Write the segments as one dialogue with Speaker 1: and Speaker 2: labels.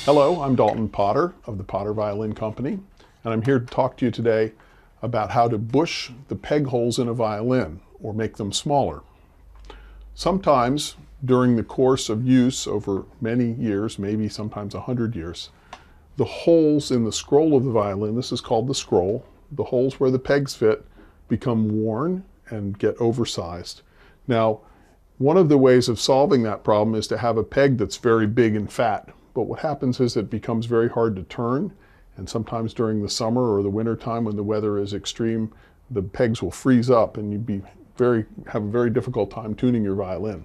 Speaker 1: Hello, I'm Dalton Potter of the Potter Violin Company, and I'm here to talk to you today about how to bush the peg holes in a violin or make them smaller. Sometimes during the course of use over many years, maybe sometimes 100 years, the holes in the scroll of the violin, this is called the scroll, the holes where the pegs fit become worn and get oversized. Now, one of the ways of solving that problem is to have a peg that's very big and fat. But what happens is it becomes very hard to turn, and sometimes during the summer or the winter time when the weather is extreme, the pegs will freeze up and you'd have a very difficult time tuning your violin.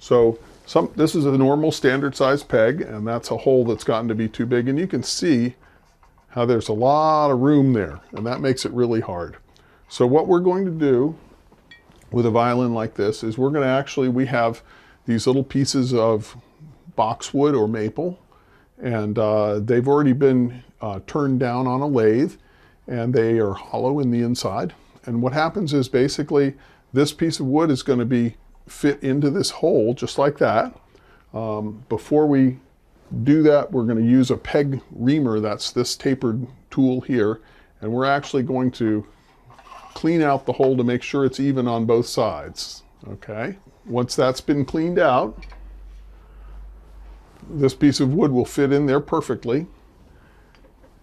Speaker 1: So this is a normal standard size peg, and that's a hole that's gotten to be too big, and you can see how there's a lot of room there, and that makes it really hard. So what we're going to do with a violin like this is we have these little pieces of boxwood or maple, and they've already been turned down on a lathe, and they are hollow in the inside. And what happens is basically this piece of wood is going to be fit into this hole just like that. Before we do that, we're going to use a peg reamer, that's this tapered tool here, and we're actually going to clean out the hole to make sure it's even on both sides. Okay, once that's been cleaned out, this piece of wood will fit in there perfectly,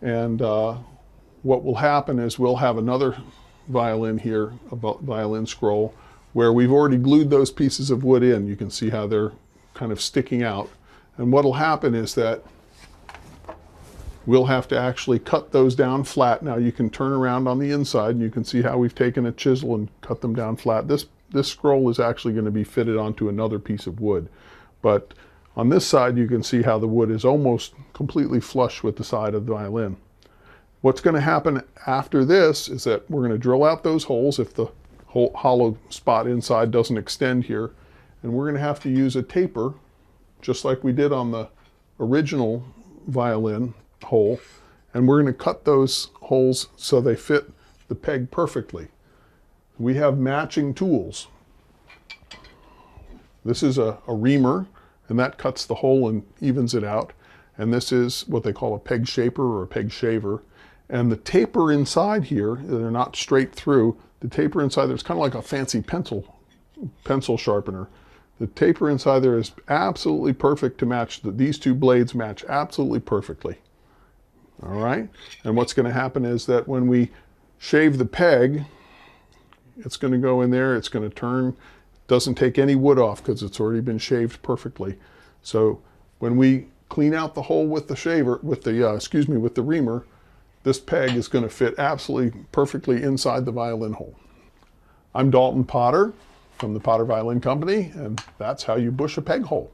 Speaker 1: and what will happen is we'll have another violin here, a violin scroll, where we've already glued those pieces of wood in. You can see how they're kind of sticking out, and what will happen is that we'll have to actually cut those down flat. Now you can turn around on the inside and you can see how we've taken a chisel and cut them down flat. This scroll is actually going to be fitted onto another piece of wood, but on this side you can see how the wood is almost completely flush with the side of the violin. What's going to happen after this is that we're going to drill out those holes if the hollow spot inside doesn't extend here, and we're going to have to use a taper just like we did on the original violin hole, and we're going to cut those holes so they fit the peg perfectly. We have matching tools. This is a reamer, and that cuts the hole and evens it out, and this is what they call a peg shaper or a peg shaver. And the taper inside here, they're not straight through, the taper inside there's kind of like a fancy pencil sharpener. The taper inside there is absolutely perfect to match, these two blades match absolutely perfectly. All right, and what's going to happen is that when we shave the peg, it's going to go in there, it's going to turn, doesn't take any wood off because it's already been shaved perfectly. So when we clean out the hole with the shaver, with the reamer, this peg is going to fit absolutely perfectly inside the violin hole. I'm Dalton Potter from the Potter Violin Company, and that's how you bush a peg hole.